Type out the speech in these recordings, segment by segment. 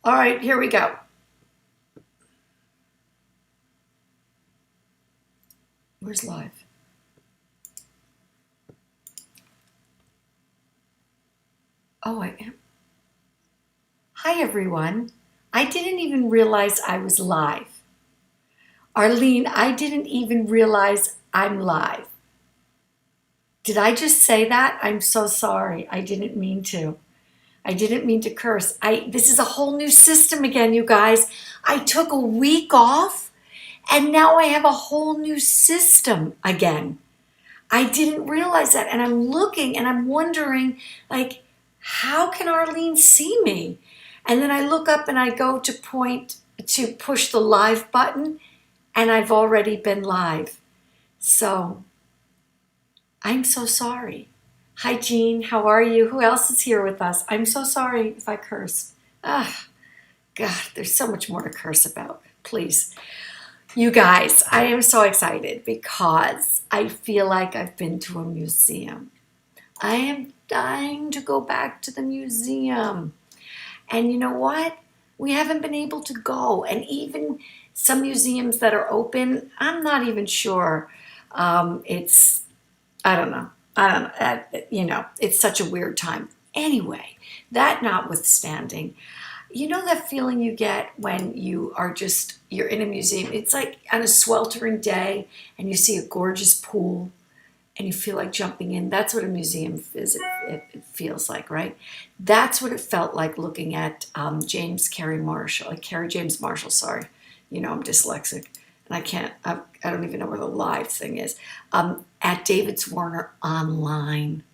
All right, here we go. Where's live? Oh, I am. Hi, everyone. I didn't even realize I was live. Arlene, I didn't even realize I'm live. Did I just say that? I'm so sorry. I didn't mean to. I didn't mean to curse. This is a whole new system again, you guys. I took a week off and now I have a whole new system again. I didn't realize that. And I'm looking and I'm wondering, like, how can Arlene see me? And then I look up and I go to push the live button, and I've already been live. So I'm so sorry. Hi, Jean. How are you? Who else is here with us? I'm so sorry if I cursed. Ah, God, there's so much more to curse about. Please. You guys, I am so excited because I feel like I've been to a museum. I am dying to go back to the museum. And you know what? We haven't been able to go. And even some museums that are open, I'm not even sure. It's, I don't know. I don't know. It's such a weird time. Anyway, that notwithstanding, you know that feeling you get when you're in a museum? It's like on a sweltering day and you see a gorgeous pool and you feel like jumping in. That's what a museum is. It feels like, right? That's what it felt like looking at Carrie James Marshall, sorry. I'm dyslexic and I don't even know where the live thing is. At David's Warner online.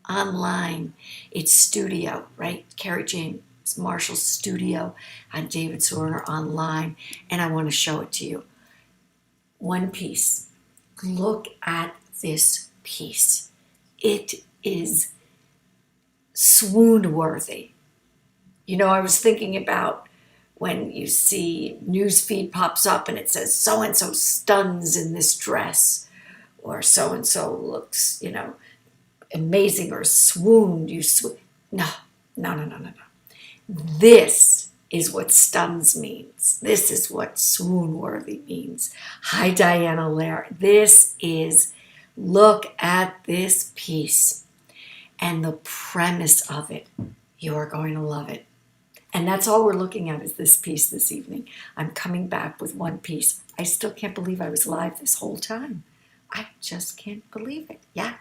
Online. It's studio, right? Carrie James Marshall's studio on David's Warner online. And I want to show it to you. One piece. Look at this piece. It is swoon worthy. I was thinking about when you see newsfeed pops up and it says so and so stuns in this dress, or so and so looks, amazing, or swooned. No, no, no, no, no, no. This is what stuns means. This is what swoon worthy means. Hi, Diana Lair. Look at this piece and the premise of it. You are going to love it. And that's all we're looking at is this piece this evening. I'm coming back with one piece. I still can't believe I was live this whole time. I just can't believe it. Yeah.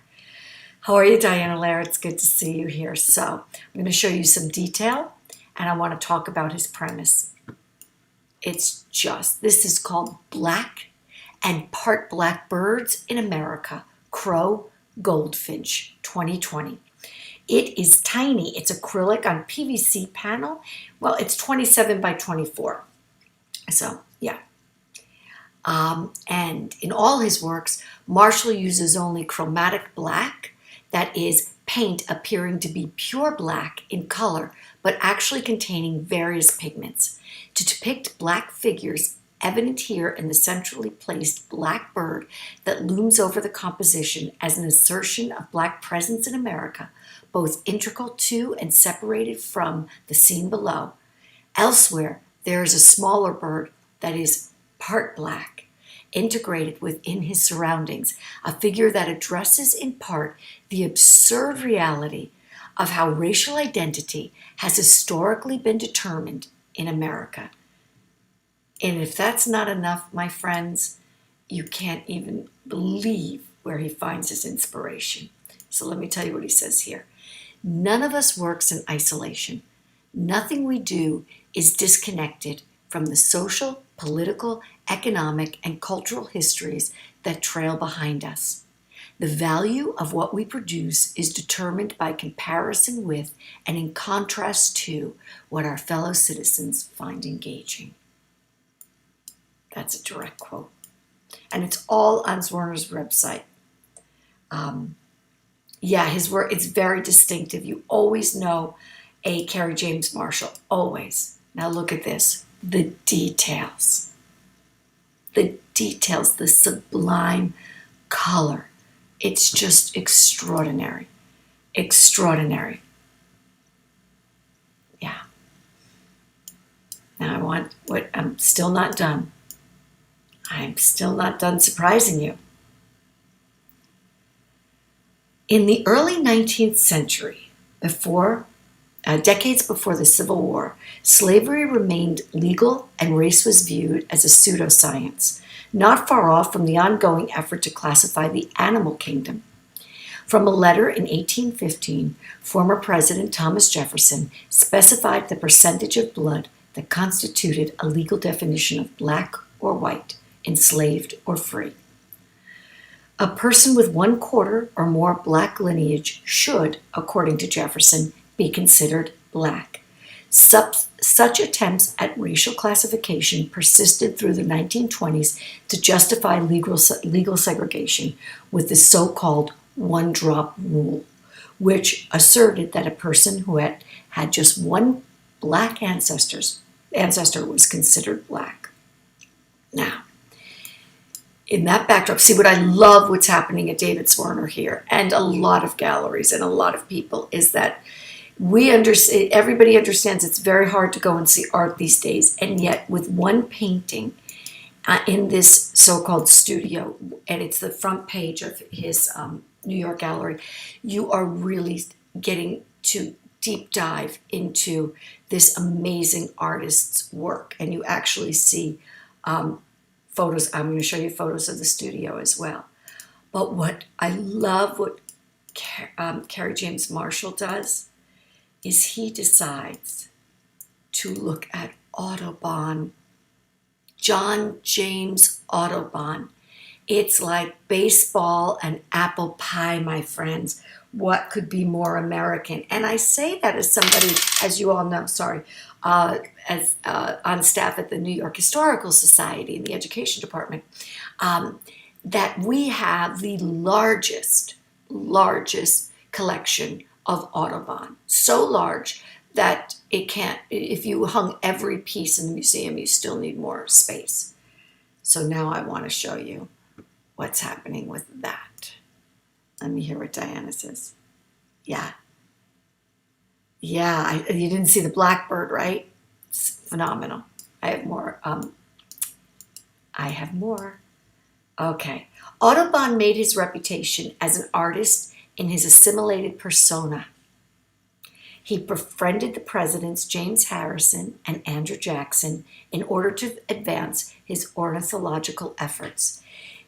How are you, Diana Lair? It's good to see you here. So I'm going to show you some detail, and I want to talk about his premise. This is called Black and Part Black Birds in America, Crow Goldfinch 2020. It is tiny. It's acrylic on PVC panel. Well, it's 27 by 24. So, yeah. And in all his works, Marshall uses only chromatic black, that is, paint appearing to be pure black in color, but actually containing various pigments. To depict black figures, evident here in the centrally placed black bird that looms over the composition as an assertion of black presence in America, both integral to and separated from the scene below. Elsewhere, there is a smaller bird that is part black, integrated within his surroundings, a figure that addresses in part the absurd reality of how racial identity has historically been determined in America. And if that's not enough, my friends, you can't even believe where he finds his inspiration. So let me tell you what he says here. None of us works in isolation. Nothing we do is disconnected from the social, political, economic, and cultural histories that trail behind us. The value of what we produce is determined by comparison with and in contrast to what our fellow citizens find engaging. That's a direct quote. And it's all on Zwerner's website. His work, it's very distinctive. You always know a Carrie James Marshall, always. Now look at this, the details. The details, the sublime color. It's just extraordinary. Extraordinary. Yeah. I'm still not done. I'm still not done surprising you. In the early 19th century, decades before the Civil War, slavery remained legal and race was viewed as a pseudoscience, not far off from the ongoing effort to classify the animal kingdom. From a letter in 1815, former President Thomas Jefferson specified the percentage of blood that constituted a legal definition of black or white, enslaved or free. A person with 1/4 or more black lineage should, according to Jefferson, be considered black. Such attempts at racial classification persisted through the 1920s to justify legal segregation with the so-called one-drop rule, which asserted that a person who had just one black ancestor was considered black. Now, in that backdrop, see what I love what's happening at David's Werner here, and a lot of galleries and a lot of people, is that everybody understands it's very hard to go and see art these days, and yet with one painting in this so-called studio, and it's the front page of his New York gallery, you are really getting to deep dive into this amazing artist's work, and you actually see photos. I'm going to show you photos of the studio as well. But what I love, what Kerry James Marshall does, is he decides to look at Audubon, John James Audubon. It's like baseball and apple pie, my friends. What could be more American? And I say that as somebody, as you all know, as on staff at the New York Historical Society in the Education Department, that we have the largest collection of Audubon. So large that it can't, if you hung every piece in the museum, you still need more space. So now I want to show you what's happening with that. Let me hear what Diana says. Yeah, you didn't see the blackbird, right? It's phenomenal. I have more. Okay. Audubon made his reputation as an artist in his assimilated persona. He befriended the presidents James Harrison and Andrew Jackson in order to advance his ornithological efforts,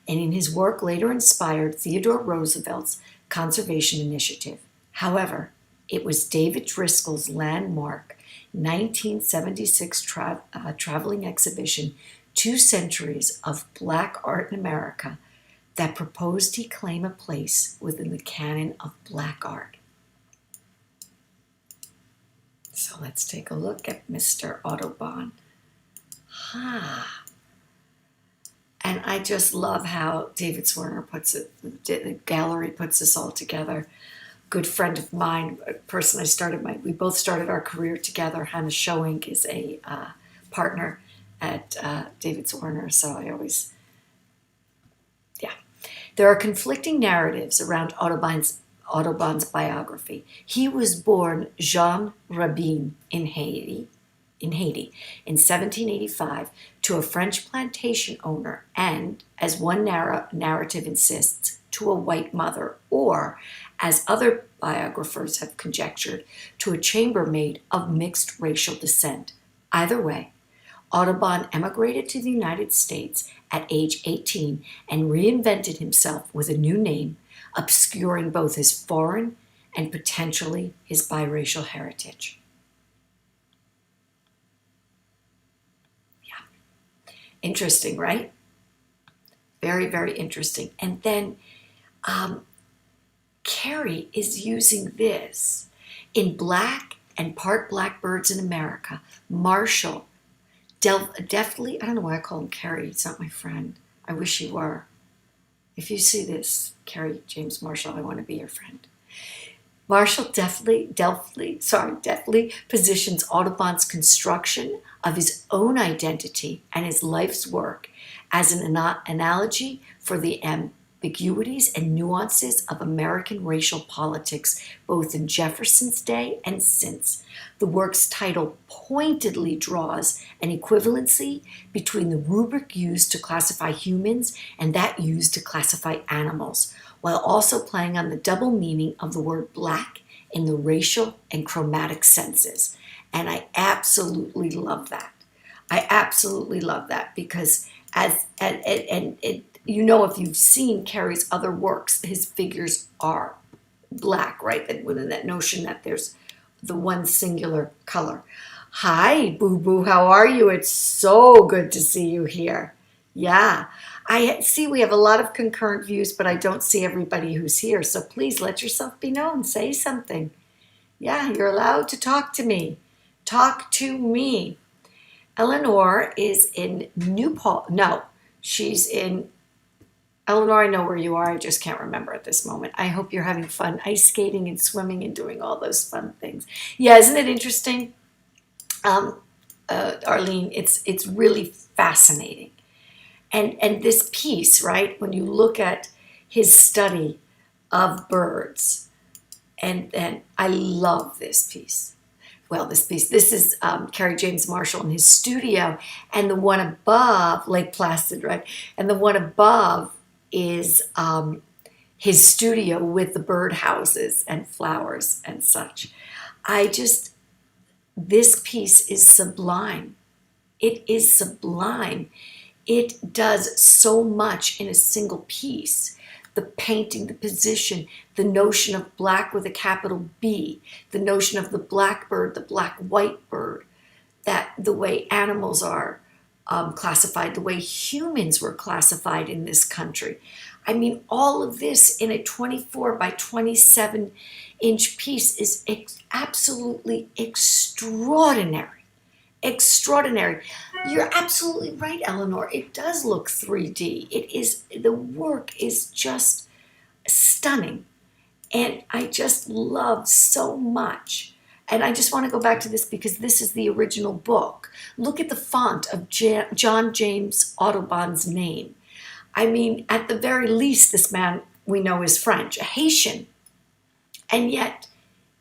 and in his work later inspired Theodore Roosevelt's conservation initiative. However, it was David Driscoll's landmark 1976 traveling exhibition, 2 Centuries of Black Art in America, that proposed he claim a place within the canon of black art. So let's take a look at Mr. Audubon. And I just love how David Werner puts it, the gallery puts this all together. Good friend of mine, a person we both started our career together. Hannah Showing is a partner at David Werner, so I always, There are conflicting narratives around Audubon's biography. He was born Jean Rabin in Haiti in 1785 to a French plantation owner and, as one narrative insists, to a white mother, or, as other biographers have conjectured, to a chambermaid of mixed racial descent. Either way, Audubon emigrated to the United States at age 18 and reinvented himself with a new name, obscuring both his foreign and potentially his biracial heritage. Yeah. Interesting, right? Very, very interesting. And then Kerry is using this in Black and Part Blackbirds in America. Marshall deftly, I don't know why I call him Kerry, it's not my friend. I wish he were. If you see this, Kerry James Marshall, I want to be your friend. Marshall deftly positions Audubon's construction of his own identity and his life's work as an analogy for the ambiguities and nuances of American racial politics, both in Jefferson's day and since. The work's title pointedly draws an equivalency between the rubric used to classify humans and that used to classify animals, while also playing on the double meaning of the word black in the racial and chromatic senses. And I absolutely love that. I absolutely love that because you know, if you've seen Carey's other works, his figures are black, right? That within that notion that there's the one singular color. Hi, Boo Boo, how are you? It's so good to see you here. Yeah, I see we have a lot of concurrent views, but I don't see everybody who's here. So please let yourself be known. Say something. Yeah, you're allowed to talk to me. Talk to me. Eleanor is in New Paltz. No, she's in Eleanor, I know where you are. I just can't remember at this moment. I hope you're having fun ice skating and swimming and doing all those fun things. Yeah, isn't it interesting, Arlene? It's really fascinating. And this piece, right? When you look at his study of birds, and I love this piece. Well, this is Carey James Marshall in his studio, and the one above, Lake Placid, right? And the one above is his studio with the birdhouses and flowers and such. This piece is sublime. It is sublime. It does so much in a single piece. The painting, the position, the notion of black with a capital B, the notion of the black bird, the black-white bird, that the way animals are classified, the way humans were classified in this country. I mean, all of this in a 24 by 27 inch piece is absolutely extraordinary. Extraordinary. You're absolutely right, Eleanor. It does look 3D. The work is just stunning. And I just love so much. And I just want to go back to this because this is the original book. Look at the font of John James Audubon's name. I mean, at the very least, this man we know is French, a Haitian. And yet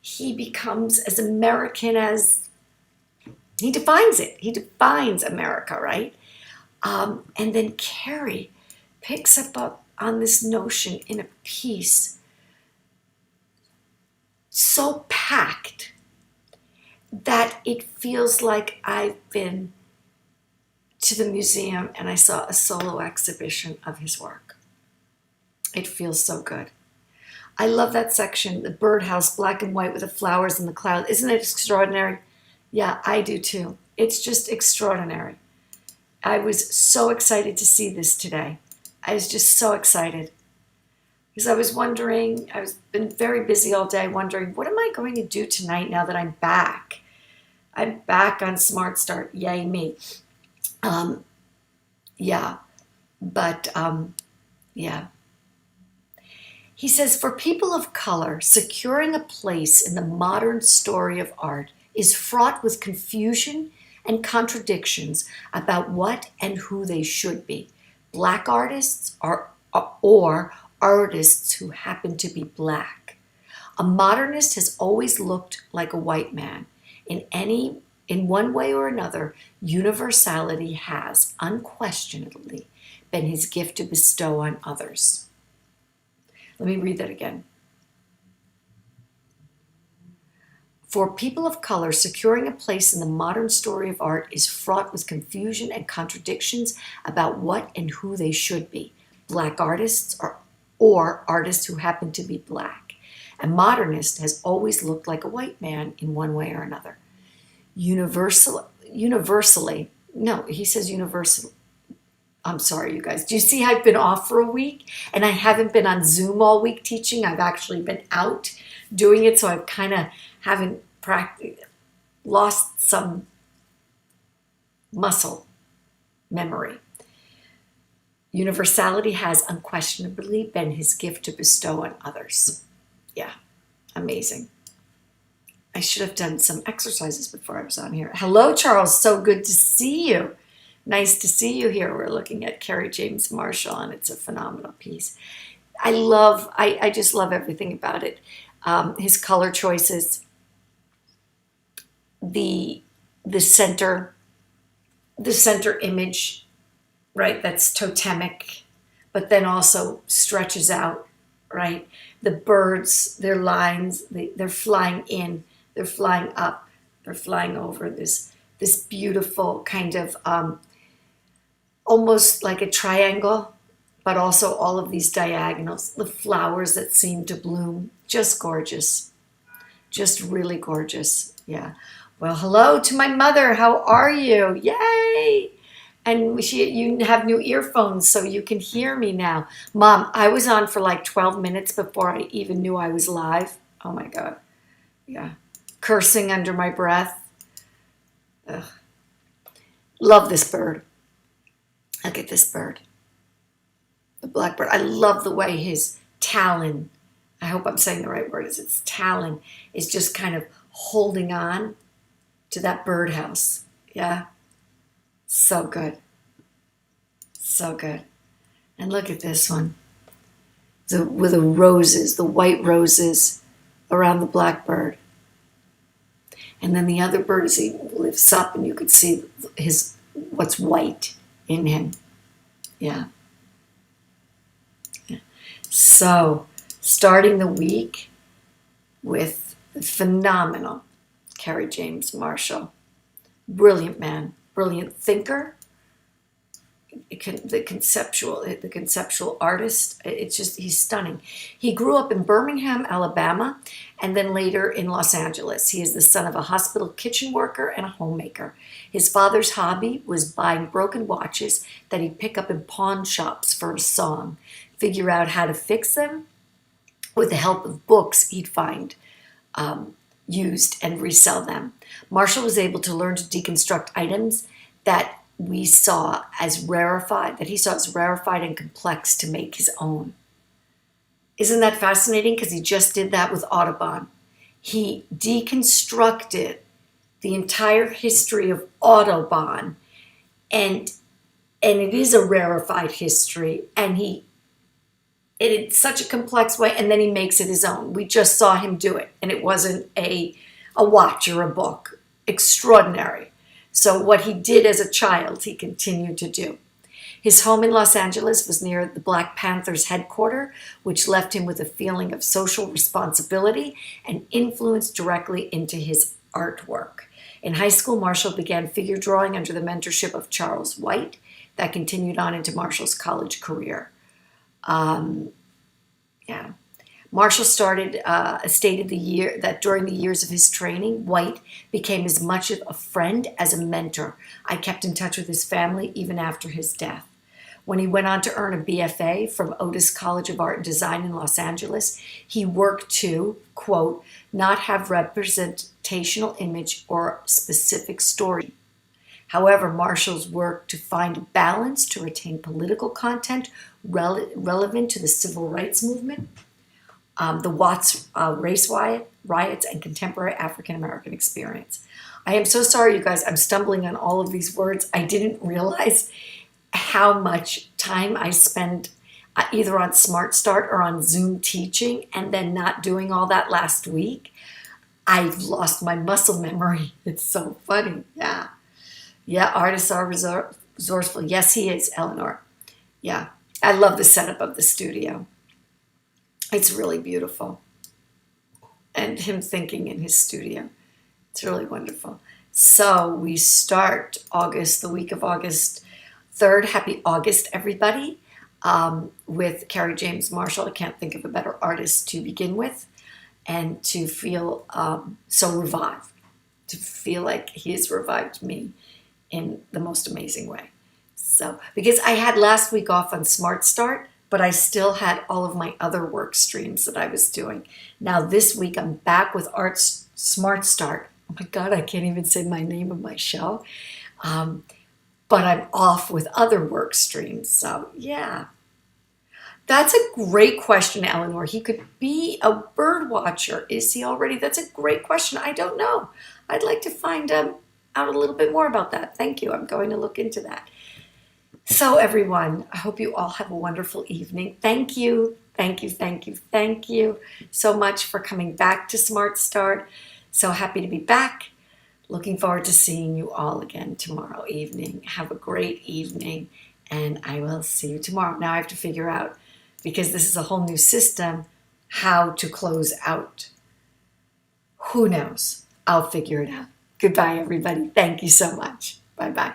he becomes as American as he defines it. He defines America, right? And then Carey picks up on this notion in a piece so packed that it feels like I've been to the museum and I saw a solo exhibition of his work. It feels so good. I love that section, the birdhouse, black and white with the flowers and the clouds. Isn't it extraordinary? Yeah, I do too. It's just extraordinary. I was so excited to see this today. I was just so excited because I was wondering, been very busy all day wondering, what am I going to do tonight now that I'm back? I'm back on smART stART. Yay me. Yeah. He says, for people of color, securing a place in the modern story of art is fraught with confusion and contradictions about what and who they should be. Black artists or artists who happen to be black. A modernist has always looked like a white man. In one way or another, universality has unquestionably been his gift to bestow on others. Let me read that again. For people of color, securing a place in the modern story of art is fraught with confusion and contradictions about what and who they should be. Black artists or artists who happen to be black. A modernist has always looked like a white man in one way or another. Universally, no, he says universal. I'm sorry, you guys. Do you see I've been off for a week and I haven't been on Zoom all week teaching? I've actually been out doing it, so I've kind of haven't lost some muscle memory. Universality has unquestionably been his gift to bestow on others. Yeah, amazing. I should have done some exercises before I was on here. Hello, Charles. So good to see you. Nice to see you here. We're looking at Carey James Marshall, and it's a phenomenal piece. I just love everything about it. His color choices, the the center, the center image, right? That's totemic, but then also stretches out, right? The birds, their lines, they're flying in, they're flying up, they're flying over this beautiful kind of almost like a triangle, but also all of these diagonals, the flowers that seem to bloom, just gorgeous, just really gorgeous. Yeah. Well, hello to my mother. How are you? Yay! And you have new earphones so you can hear me now. Mom, I was on for like 12 minutes before I even knew I was live. Oh my God. Yeah. Cursing under my breath. Ugh. Love this bird. Look at this bird. The blackbird. I love the way his talon, I hope I'm saying the right word, is its talon is just kind of holding on to that birdhouse. Yeah. So good. So good. And look at this one. With the roses, the white roses around the blackbird. And then the other bird, as he lifts up, and you could see what's white in him. Yeah. So, starting the week with the phenomenal Kerry James Marshall. Brilliant man, brilliant thinker, the conceptual artist. It's just, he's stunning. He grew up in Birmingham, Alabama, and then later in Los Angeles. He is the son of a hospital kitchen worker and a homemaker. His father's hobby was buying broken watches that he'd pick up in pawn shops for a song, figure out how to fix them with the help of books he'd find used and resell them. Marshall was able to learn to deconstruct items that he saw as rarefied and complex to make his own. Isn't that fascinating? Because he just did that with Audubon. He deconstructed the entire history of Audubon, and it is a rarefied history, and it's such a complex way, and then he makes it his own. We just saw him do it, and it wasn't a watch or a book. Extraordinary. So what he did as a child, he continued to do. His home in Los Angeles was near the Black Panthers headquarters, which left him with a feeling of social responsibility and influenced directly into his artwork. In high school, Marshall began figure drawing under the mentorship of Charles White. That continued on into Marshall's college career. Marshall stated that during the years of his training, White became as much of a friend as a mentor. I kept in touch with his family even after his death. When he went on to earn a BFA from Otis College of Art and Design in Los Angeles, he worked to, quote, not have representational image or specific story. However, Marshall's work to find a balance to retain political content relevant to the civil rights movement, the Watts race riots, and contemporary African American experience. I am so sorry, you guys. I'm stumbling on all of these words. I didn't realize how much time I spend either on smART stART or on Zoom teaching, and then not doing all that last week. I've lost my muscle memory. It's so funny. Yeah. Yeah, artists are resourceful. Yes, he is, Eleanor. Yeah, I love the setup of the studio. It's really beautiful. And him thinking in his studio. It's really wonderful. So we start the week of August 3rd. Happy August, everybody, with Kerry James Marshall. I can't think of a better artist to begin with, and to feel so revived, to feel like he has revived me in the most amazing way. So, because I had last week off on smART stART, but I still had all of my other work streams that I was doing. Now this week I'm back with smART stART. Oh my God, I can't even say my name of my show. But I'm off with other work streams. So yeah. That's a great question, Eleanor. He could be a bird watcher. Is he already? That's a great question. I don't know. I'd like to find out a little bit more about that. Thank you. I'm going to look into that. So everyone, I hope you all have a wonderful evening. Thank you. Thank you, thank you, thank you so much for coming back to Smart Start. So happy to be back. Looking forward to seeing you all again tomorrow evening. Have a great evening, and I will see you tomorrow. Now I have to figure out, because this is a whole new system, how to close out. Who knows? I'll figure it out. Goodbye, everybody. Thank you so much. Bye-bye.